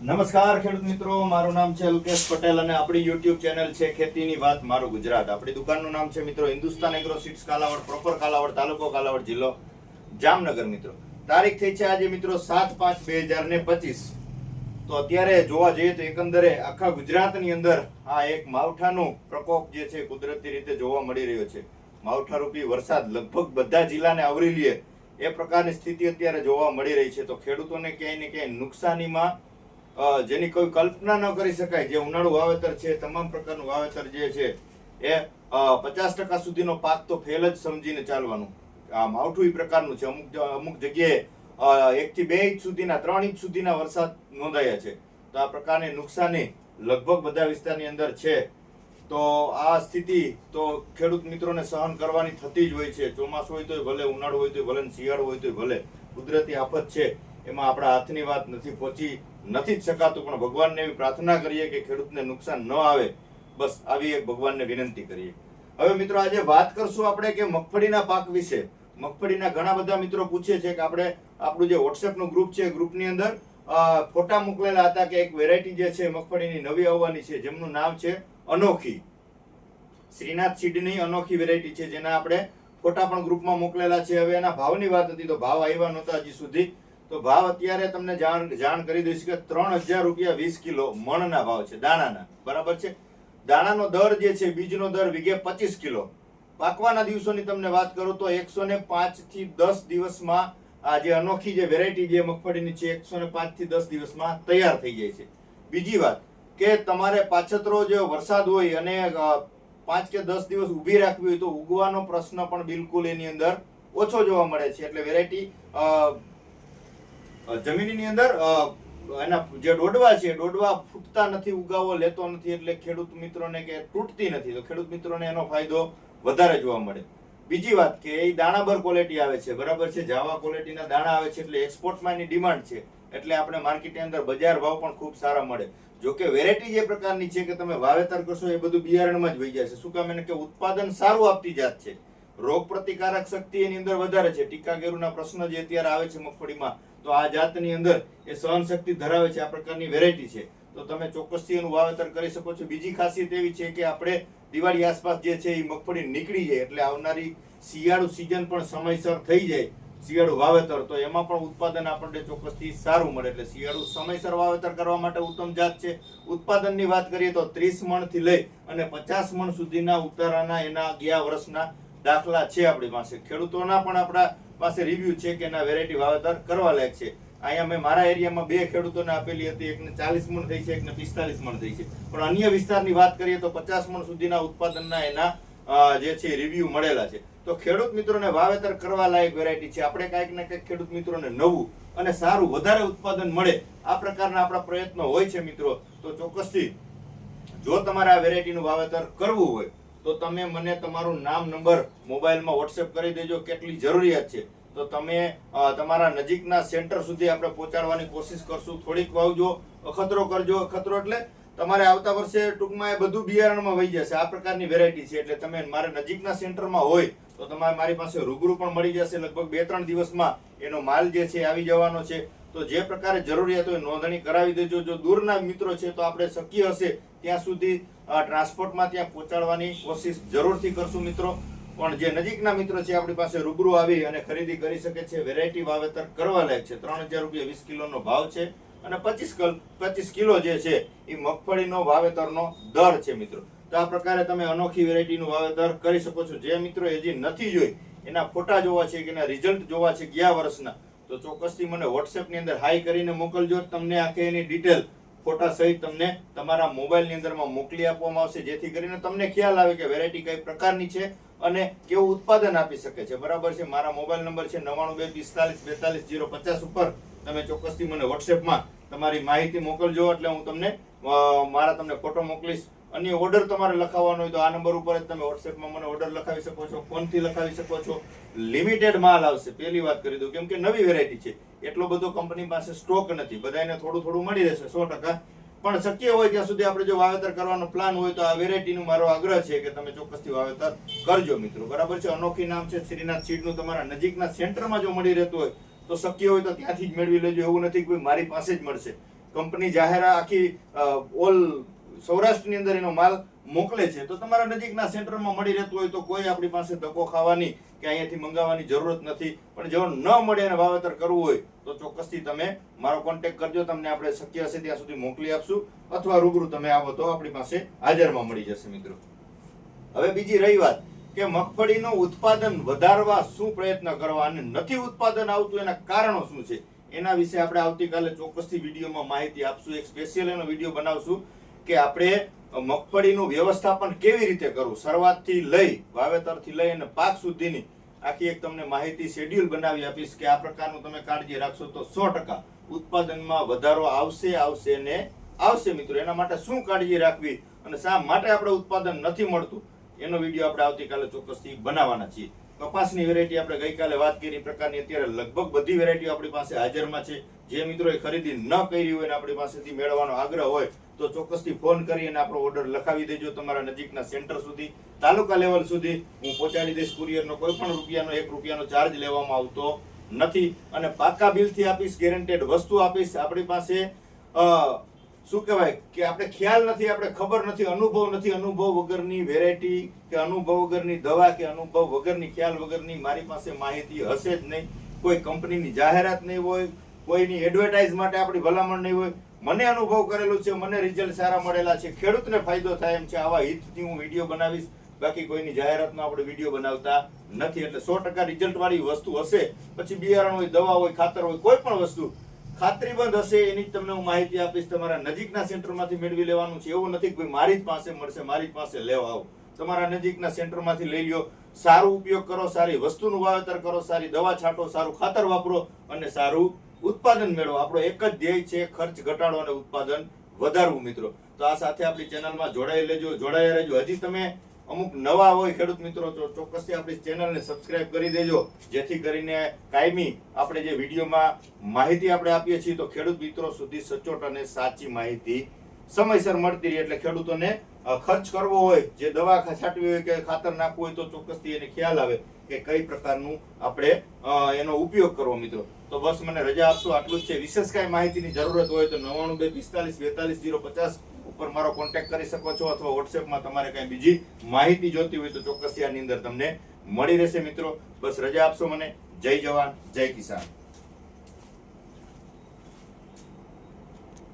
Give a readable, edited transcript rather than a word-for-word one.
નમસ્કાર ખેડૂત મિત્રો, મારું નામ છે અલ્કેશ પટેલ અને આપણી YouTube ચેનલ છે ખેતીની વાત મારું ગુજરાત. આપણી દુકાનનું નામ છે મિત્રો Hindustan agro seeds Kalavad, proper Kalavad, તાલુકો કાલાવડ, જિલ્લો જામનગર. મિત્રો તારીખ થઈ છે આજે મિત્રો 7/5/2025. તો અત્યારે જોવા જઈએ તો એકંદરે આખા ગુજરાતની અંદર આ એક માવઠાનો પ્રકોપ જે છે કુદરતી રીતે જોવા મળી રહ્યો છે. માવઠા રૂપી વરસાદ લગભગ બધા જિલ્લાને આવરી લે એ પ્રકારની સ્થિતિ અત્યારે જોવા મળી રહી છે. તો ખેડૂતોને ક્યાંય ને ક્યાંય નુકસાનીમાં જેની કોઈ કલ્પના ન કરી શકાય, જે ઉનાળુ વાવેતર છે, તમામ પ્રકારનું વાવેતર જે છે એ 50% સુધીનો પાક તો ફેલ જ સમજીને ચાલવાનું. આ માવઠું એ પ્રકારનું છે. અમુક જગ્યાએ 1 થી 2 ઇંચ સુધીના 3 ઇંચ સુધીના વરસાદ નોંધાયા છે. તો આ પ્રકારની નુકસાની લગભગ બધા વિસ્તારની અંદર છે. તો આ સ્થિતિ તો ખેડૂત મિત્રોને સહન કરવાની થતી જ હોય છે. ચોમાસું હોય તોય ભલે, ઉનાળુ હોય તોય ભલે, શિયાળો હોય તોય ભલે. કુદરતી આફત છે, એમાં આપણા હાથની વાત નથી જ શકાતું. પણ ભગવાનને એવી પ્રાર્થના કરીએ કે ખેડૂતને નુકસાન ન આવે. બસ આવી એક ભગવાનને વિનંતી કરીએ. હવે મિત્રો આજે વાત કરશું આપણે કે મગફળીના પાક વિશે. મગફળીના ઘણા બધા મિત્રો પૂછે છે કે આપણે આપણું જે વોટ્સએપનું ગ્રુપ છે, ગ્રુપની અંદર ફોટા મોકલેલા હતા કે એક વેરાયટી જે છે મગફળીની નવી આવવાની છે, જેમનું નામ છે અનોખી. શ્રીનાથ સીડની અનોખી વેરાયટી છે, જેના આપણે ફોટા પણ ગ્રુપમાં મોકલેલા છે. હવે એના ભાવની વાત હતી તો ભાવ આવ્યા નહોતા હજી સુધી. તો ભાવ અત્યારે તમને જાણ કરી દઈશ કે 3000 રૂપિયા 20 કિલો મણના ભાવ છે, દાણાના. બરાબર છે. દાણાનો દર જે છે, બીજનો દર વીઘે 25 કિલો. પાકવાના દિવસોની તમને વાત કરું તો 105 થી 10 દિવસમાં આ જે અનોખી જે વેરાયટી જે મગફળીની છે 105 થી 10 દિવસમાં તૈયાર થઈ જાય છે. બીજી વાત કે તમારે પાછતરો જે વરસાદ હોય અને 5 કે 10 દિવસ ઊભી રાખવી હોય તો ઉગવાનો પ્રશ્ન પણ બિલકુલ એની અંદર ઓછો જોવા મળે છે. એટલે વેરાયટી જમીનની અંદર એના જે ડોડવા છે, ડોડવા ફૂટતા નથી, ઉગાવો લેતો નથી, એટલે ખેડૂત મિત્રોને કે તૂટતી નથી, તો ખેડૂત મિત્રોને એનો ફાયદો વધારે જોવા મળે. બીજી વાત કે એ દાણાબર ક્વોલિટી આવે છે, બરાબર છે, જાવા ક્વોલિટીના દાણા આવે છે, એટલે એક્સપોર્ટમાં એની ડિમાન્ડ છે, એટલે આપણે માર્કેટની અંદર બજાર ભાવ પણ ખૂબ સારા મળે. જો કે વેરાયટી જે પ્રકારની છે કે તમે વાવેતર કરશો એ બધું બિયારણમાં જ વહી જાય છે. શું કામ? એને કે ઉત્પાદન સારું આપતી જાત છે, રોગ પ્રતિકારક શક્તિ એની અંદર વધારે છે. ટીકાગેરુના પ્રશ્ન જે અત્યારે આવે છે મગફળીમાં, તો આ જાતની અંદર એ સહન શક્તિ ધરાવે છે. આ પ્રકારની વેરાયટી છે, તો તમે ચોક્કસથી એનું વાવેતર કરી શકો છો. બીજી ખાસિયત એવી છે કે આપણે દિવાળી આસપાસ જે છે એ મગફળી નીકળી જાય એટલે આવનારી શિયાળુ સિઝન પણ સમયસર થઈ જાય, શિયાળુ વાવેતર, તો એમાં પણ ઉત્પાદન આપણને ચોક્કસથી સારું મળે. એટલે શિયાળુ સમયસર વાવેતર કરવા માટે ઉત્તમ જાત છે. ઉત્પાદનની વાત કરીએ તો 30 મણથી લઈ અને 50 મણ સુધીના ઉતારાના એના ગયા વર્ષના દાખલા છે આપણી પાસે. ખેડૂતોના પણ આપણા પાસે રિવ્યુ છે કે એના વેરાયટી વાવેતર કરવા લાયક છે. અહીંયા મેં મારા એરિયામાં 2 ખેડૂતોને આપેલી હતી, એકને 40 મણ થઈ છે, એકને 45 મણ થઈ છે. પણ અન્ય વિસ્તારની વાત કરીએ તો 50 મણ સુધીના ઉત્પાદનના એના જે છે રિવ્યુ મળેલા છે. તો ખેડૂત મિત્રોને વાવેતર કરવા લાયક વેરાયટી છે. આપણે કાંઈક ને કંઈક ખેડૂત મિત્રોને નવું અને સારું વધારે ઉત્પાદન મળે આ પ્રકારના આપણા પ્રયત્નો હોય છે મિત્રો. તો ચોક્કસથી જો તમારે આ વેરાયટીનું વાવેતર કરવું હોય તો તમે મને તમારું નામ, નંબર મોબાઈલમાં વોટ્સએપ કરી દેજો. કેટલી જરૂરિયાત છે તો તમે તમારા નજીકના સેન્ટર સુધી આપણે પહોંચાડવાની કોશિશ કરશું. થોડીક વાવજો, અખતરો કરજો. અખતરો એટલે તમારે આવતા વર્ષે ટૂંકમાં એ બધું બિયારણમાં વહી જશે. આ પ્રકારની વેરાયટી છે, એટલે તમે મારે નજીકના સેન્ટરમાં હોય તો તમારે મારી પાસે રૂબરૂ પણ મળી જશે. લગભગ 2-3 દિવસમાં એનો માલ જે છે આવી જવાનો છે. તો જે પ્રકારે જરૂરિયાત હોય નોંધણી કરાવી દેજો. જો દૂરના મિત્રો છે તો આપણે શક્ય હશે ત્યાં સુધી ટ્રાન્સપોર્ટમાં ત્યાં પહોંચાડવાની કોશિશ જરૂરથી કરશું મિત્રો. પણ જે નજીકના મિત્રો છે આપણી પાસે રૂબરૂ આવી અને ખરીદી કરી શકે છે. વેરાયટી વાવેતર કરવા લાયક છે. 3000 રૂપિયા 20 કિલોનો ભાવ છે અને 25 કિલો જે છે એ મગફળીનો વાવેતરનો દર છે મિત્રો. તો આ પ્રકારે તમે અનોખી વેરાયટીનું વાવેતર કરી શકો છો. જે મિત્રો હજી નથી જોઈ, એના ફોટા જોવા છે કે એના રિઝલ્ટ જોવા છે ગયા વર્ષના, તો ચોક્કસથી મને વોટ્સએપની અંદર હાઈ કરીને મોકલજો. તમને આખી એની ડિટેલ ફોટા સહિત તમને તમારા મોબાઈલની અંદરમાં મોકલી આપવામાં આવશે, જેથી કરીને તમને ખ્યાલ આવે કે વેરાયટી કઈ પ્રકારની છે અને કેવું ઉત્પાદન આપી શકે છે. બરાબર છે. મારા મોબાઈલ નંબર છે 9245424050 ઉપર તમે ચોક્કસથી મને વોટ્સએપમાં તમારી માહિતી મોકલજો, એટલે હું તમને ફોટો મોકલીશ. અન્ય ઓર્ડર તમારે લખાવવાનો હોય તો આ નંબર ઉપર જ તમે વોટ્સએપમાં મને ઓર્ડર લખાવી શકો છો, ફોનથી લખાવી શકો છો. લિમિટેડ માલ આવશે, પહેલી વાત કરી દઉં, કેમ કે નવી વેરાયટી છે, એટલો બધો કંપની પાસે સ્ટોક નથી. બધાને થોડું થોડું મળી રહેશે 100%. પણ શક્ય હોય ત્યાં સુધી આપણે જો વાવેતર કરવાનો પ્લાન હોય તો આ વેરાયટીનું મારો આગ્રહ છે કે તમે ચોક્કસથી વાવેતર કરજો મિત્રો. બરાબર છે. અનોખી નામ છે શ્રીનાથ સીડનું. તમારા નજીકના સેન્ટરમાં જો મળી રહેતું હોય તો શક્ય હોય તો ત્યાંથી જ મેળવી લેજો. એવું નથી કે મારી પાસે જ મળશે. કંપની જાહેર આખી ઓલ સૌરાષ્ટ્રની અંદર એનો માલ મોકલે છે, તો તમારા નજીકના સેન્ટરમાં મળી રહેતું હોય તો કોઈ આપણી પાસે ધક્કો ખાવાની કે અહીંયાથી મંગાવવાની જરૂરત નથી. પણ જો ન મળે અને વાવેતર કરવું હોય તો ચોક્કસથી તમે મારો કોન્ટેક્ટ કરજો, તમને આપણે શક્ય હશે ત્યાં સુધી મોકલી આપશું, અથવા રૂબરૂ તમે આવો તો આપણી પાસે હાજરમાં મળી જશે મિત્રો. હવે બીજી રહી વાત કે મગફળીનું ઉત્પાદન વધારવા શું પ્રયત્ન કરવા અને નથી ઉત્પાદન આવતું એના કારણો શું છે, એના વિશે આપણે આવતીકાલે ચોક્કસથી વિડીયોમાં માહિતી આપશું. એક સ્પેશિયલ એનો વિડીયો બનાવશું કે આપણે મગફળીનું વ્યવસ્થાપન કેવી રીતે કરવું, શરૂઆતથી લઈ વાવેતરથી લઈ અને પાક સુધીની આખી એક તમને માહિતી શેડ્યુલ બનાવી આપીશ કે આ પ્રકારનું તમે કાળજી રાખશો તો 100% ઉત્પાદનમાં વધારો આવશે ને આવશે મિત્રો. એના માટે શું કાળજી રાખવી અને શા માટે આપણે ઉત્પાદન નથી મળતું એનો વિડીયો આપણે આવતીકાલે ચોક્કસથી બનાવવાના છીએ. કપાસની વેરાયટી આપણે ગઈકાલે વાત કરી પ્રકારની અત્યારે લગભગ બધી વેરાયટીઓ આપણી પાસે હાજરમાં છે. જે મિત્રોએ ખરીદી ન કરી હોય અને આપણી પાસેથી મેળવવાનો આગ્રહ હોય તો ચોક્કસથી ફોન કરી અને આપણો ઓર્ડર લખાવી દેજો. તમારા નજીકના સેન્ટર સુધી, તાલુકા લેવલ સુધી હું પહોંચાડી દઈશ. કુરિયરનો કોઈ પણ રૂપિયાનો 1 રૂપિયાનો ચાર્જ લેવામાં આવતો નથી અને પાકા બિલથી આપીશ, ગેરંટેડ વસ્તુ આપીશ. આપણી પાસે શું કહેવાય કે આપણે ખ્યાલ નથી, આપણે ખબર નથી, અનુભવ નથી, અનુભવ વગરની વેરાયટી કે અનુભવ વગરની દવા કે અનુભવ વગરની ખ્યાલ વગરની મારી પાસે માહિતી હશે જ નહીં. કોઈ કંપનીની જાહેરાત નહીં હોય, કોઈની એડવર્ટાઇઝ માટે આપણી ભલામણ નહીં હોય. મને અનુભવ કરેલું છે, મને રિઝલ્ટ સારા મળેલા છે, ખેડૂતને ફાયદો થાય એમ છે, આવા હિતથી હું વિડીયો બનાવીશ. બાકી કોઈની જાહેરાતનો આપણે વિડીયો બનાવતા નથી. એટલે 100% રિઝલ્ટ વાળી વસ્તુ હશે, પછી બિયારણ હોય, દવા હોય, ખાતર હોય, કોઈ પણ વસ્તુ ખાતરીબંધ હશે એની જ તમને હું માહિતી આપીશ. તમારા નજીકના સેન્ટરમાંથી મેળવી લેવાનું છે. એવું નથી કે ભાઈ મારી જ પાસે મળશે, મારી જ પાસે લેવા આવો. તમારા નજીકના સેન્ટરમાંથી લઈ લ્યો, સારો ઉપયોગ કરો, સારી વસ્તુનું વાવેતર કરો, સારી દવા છાંટો, સારું ખાતર વાપરો અને સારું ઉત્પાદન મેળવો. આપણો એક જ ધ્યેય છે, ખર્ચ ઘટાડો અને ઉત્પાદન વધારવું મિત્રો. તો આ સાથે આપણી ચેનલમાં જોડાયા રહેજો. હજી તમે અમુક નવા હોય ખેડૂત મિત્રો તો ચોક્કસથી આપણી ચેનલને સબસ્ક્રાઇબ કરી દેજો, જેથી કરીને કાયમી આપણે જે વિડીયોમાં માહિતી આપણે આપીએ છીએ તો ખેડૂત મિત્રો સુધી સચોટ અને સાચી માહિતી સમયસર મળતી રહે. એટલે ખેડૂતોને ખર્ચ કરવો હોય, જે દવા છાંટવી હોય કે ખાતર નાખવું હોય તો ચોક્કસથી એને ખ્યાલ આવે કે કઈ પ્રકારનું આપણે એનો ઉપયોગ કરવો મિત્રો. તો બસ મને રજા આપશો, આટલું જ છે. વિશેષ કાંઈ માહિતીની જરૂરત હોય તો 9245424050 ઉપર મારો કોન્ટેક્ટ કરી શકો છો, અથવા વોટ્સએપમાં તમારે કાંઈ બીજી માહિતી જોતી હોય તો ચોક્કસથી આની અંદર તમને મળી રહેશે મિત્રો. બસ રજા આપશો મને. જય જવાન, જય કિસાન.